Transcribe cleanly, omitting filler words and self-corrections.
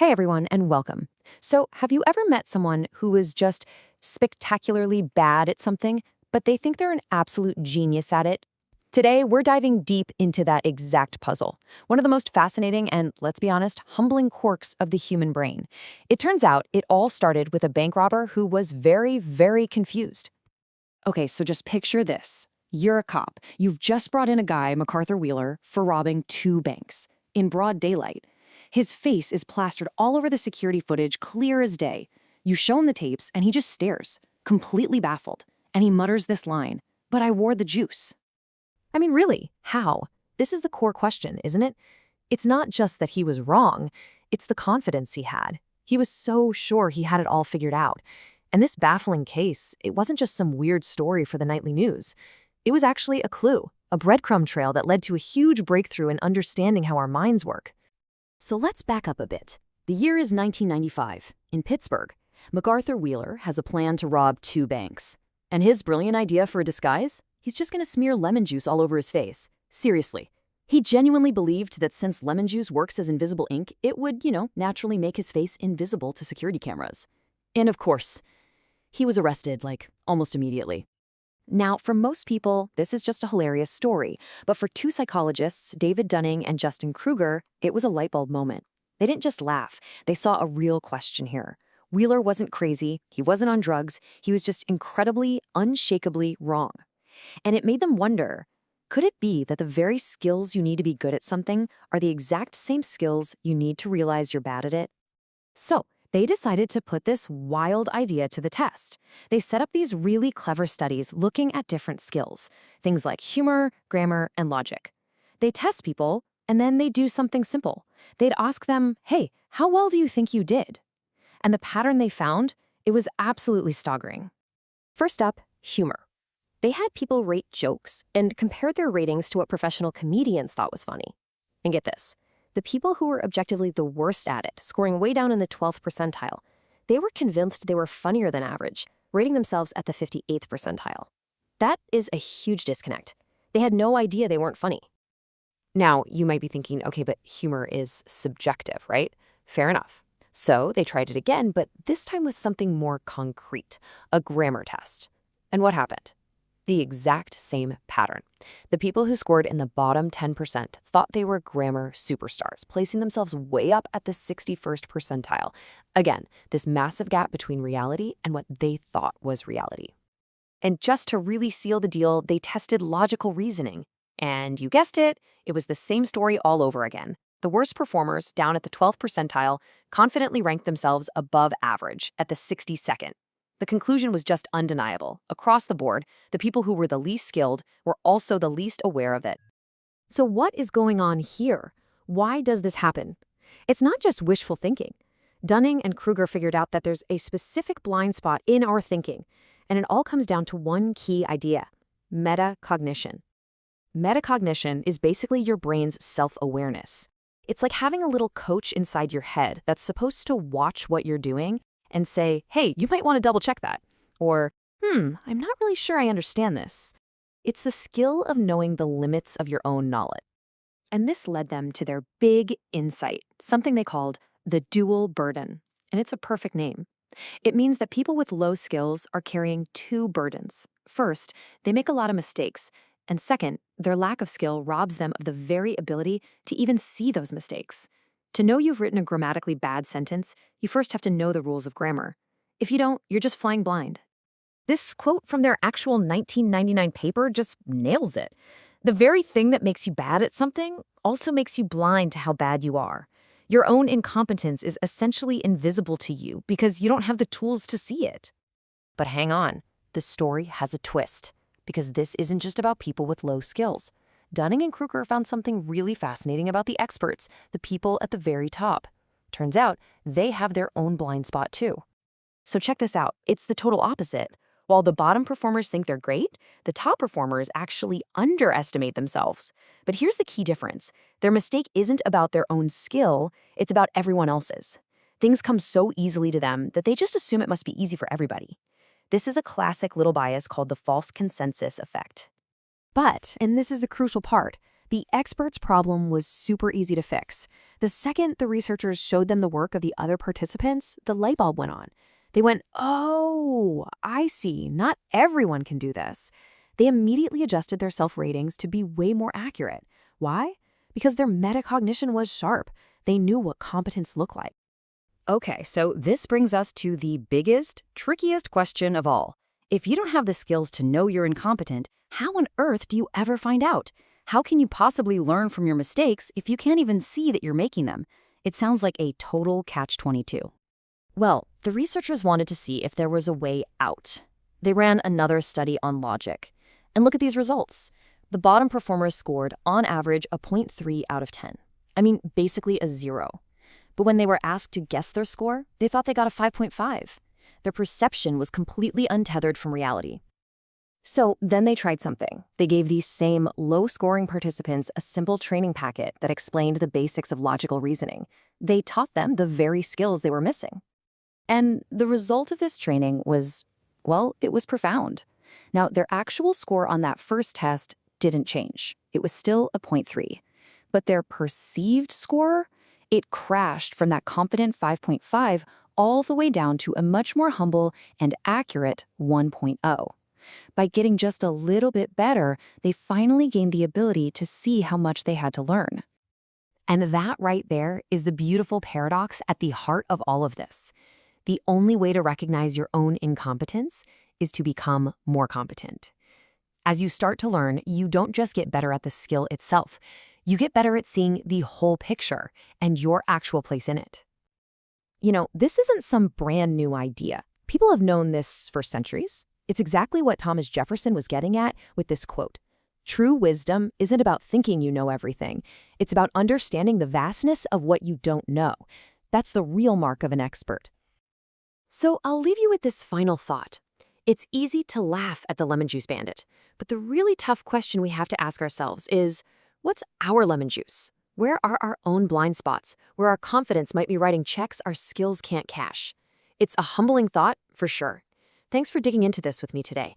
Hey everyone, and welcome. So, have you ever met someone who is just spectacularly bad at something, but they think they're an absolute genius at it? Today, we're diving deep into that exact puzzle, one of the most fascinating and, let's be honest, humbling quirks of the human brain. It turns out it all started with a bank robber who was very, very confused. Okay, so just picture this. You're a cop. You've just brought in a guy, MacArthur Wheeler, for robbing two banks in broad daylight. His face is plastered all over the security footage, clear as day. You show him the tapes, and he just stares, completely baffled. And he mutters this line, "But I wore the juice." I mean, really, how? This is the core question, isn't it? It's not just that he was wrong, it's the confidence he had. He was so sure he had it all figured out. And this baffling case, it wasn't just some weird story for the nightly news. It was actually a clue, a breadcrumb trail that led to a huge breakthrough in understanding how our minds work. So let's back up a bit. The year is 1995. In Pittsburgh, MacArthur Wheeler has a plan to rob two banks. And his brilliant idea for a disguise? He's just going to smear lemon juice all over his face. Seriously. He genuinely believed that since lemon juice works as invisible ink, it would, naturally make his face invisible to security cameras. And of course, he was arrested, almost immediately. Now, for most people, this is just a hilarious story, but for two psychologists, David Dunning and Dunning-Kruger, it was a light bulb moment. They didn't just laugh, they saw a real question here. Wheeler wasn't crazy, he wasn't on drugs, he was just incredibly, unshakably wrong. And it made them wonder, could it be that the very skills you need to be good at something are the exact same skills you need to realize you're bad at it? So, they decided to put this wild idea to the test. They set up these really clever studies looking at different skills, things like humor, grammar, and logic. They test people, and then they do something simple. They'd ask them, hey, how well do you think you did? And the pattern they found, it was absolutely staggering. First up, humor. They had people rate jokes and compare their ratings to what professional comedians thought was funny. And get this. The people who were objectively the worst at it, scoring way down in the 12th percentile, they were convinced they were funnier than average, rating themselves at the 58th percentile. That is a huge disconnect. They had no idea they weren't funny. Now, you might be thinking, okay, but humor is subjective, right? Fair enough. So they tried it again, but this time with something more concrete, a grammar test. And what happened? The exact same pattern. The people who scored in the bottom 10% thought they were grammar superstars, placing themselves way up at the 61st percentile. Again, this massive gap between reality and what they thought was reality. And just to really seal the deal, they tested logical reasoning. And you guessed it, it was the same story all over again. The worst performers, down at the 12th percentile, confidently ranked themselves above average at the 62nd. The conclusion was just undeniable. Across the board, the people who were the least skilled were also the least aware of it. So what is going on here? Why does this happen? It's not just wishful thinking. Dunning and Kruger figured out that there's a specific blind spot in our thinking, and it all comes down to one key idea: metacognition. Metacognition is basically your brain's self-awareness. It's like having a little coach inside your head that's supposed to watch what you're doing and say, hey, you might want to double check that. Or, I'm not really sure I understand this. It's the skill of knowing the limits of your own knowledge. And this led them to their big insight, something they called the dual burden. And it's a perfect name. It means that people with low skills are carrying two burdens. First, they make a lot of mistakes. And second, their lack of skill robs them of the very ability to even see those mistakes. To know you've written a grammatically bad sentence, you first have to know the rules of grammar. If you don't, you're just flying blind. This quote from their actual 1999 paper just nails it. The very thing that makes you bad at something also makes you blind to how bad you are. Your own incompetence is essentially invisible to you because you don't have the tools to see it. But hang on, the story has a twist, because this isn't just about people with low skills. Dunning and Kruger found something really fascinating about the experts, the people at the very top. Turns out, they have their own blind spot too. So check this out, it's the total opposite. While the bottom performers think they're great, the top performers actually underestimate themselves. But here's the key difference. Their mistake isn't about their own skill, it's about everyone else's. Things come so easily to them that they just assume it must be easy for everybody. This is a classic little bias called the false consensus effect. But, and this is the crucial part, The experts' problem was super easy to fix. The second the researchers showed them the work of the other participants, the light bulb went on. They went, "Oh, I see. Not everyone can do this." They immediately adjusted their self-ratings to be way more accurate. Why? Because their metacognition was sharp. They knew what competence looked like. Okay, so this brings us to the biggest, trickiest question of all. If you don't have the skills to know you're incompetent, how on earth do you ever find out? How can you possibly learn from your mistakes if you can't even see that you're making them? It sounds like a total catch-22. Well, the researchers wanted to see if there was a way out. They ran another study on logic. And look at these results. The bottom performers scored, on average, a 0.3 out of 10. I mean, basically a 0. But when they were asked to guess their score, they thought they got a 5.5. Their perception was completely untethered from reality. So then they tried something. They gave these same low-scoring participants a simple training packet that explained the basics of logical reasoning. They taught them the very skills they were missing. And the result of this training was, well, it was profound. Now, their actual score on that first test didn't change. It was still a 0.3. But their perceived score, it crashed from that confident 5.5 all the way down to a much more humble and accurate 1.0. By getting just a little bit better, they finally gained the ability to see how much they had to learn. And that right there is the beautiful paradox at the heart of all of this. The only way to recognize your own incompetence is to become more competent. As you start to learn, you don't just get better at the skill itself. You get better at seeing the whole picture and your actual place in it. You know, this isn't some brand new idea. People have known this for centuries. It's exactly what Thomas Jefferson was getting at with this quote. True wisdom isn't about thinking you know everything. It's about understanding the vastness of what you don't know. That's the real mark of an expert. So I'll leave you with this final thought. It's easy to laugh at the lemon juice bandit, but the really tough question we have to ask ourselves is, what's our lemon juice? Where are our own blind spots, where our confidence might be writing checks our skills can't cash? It's a humbling thought, for sure. Thanks for digging into this with me today.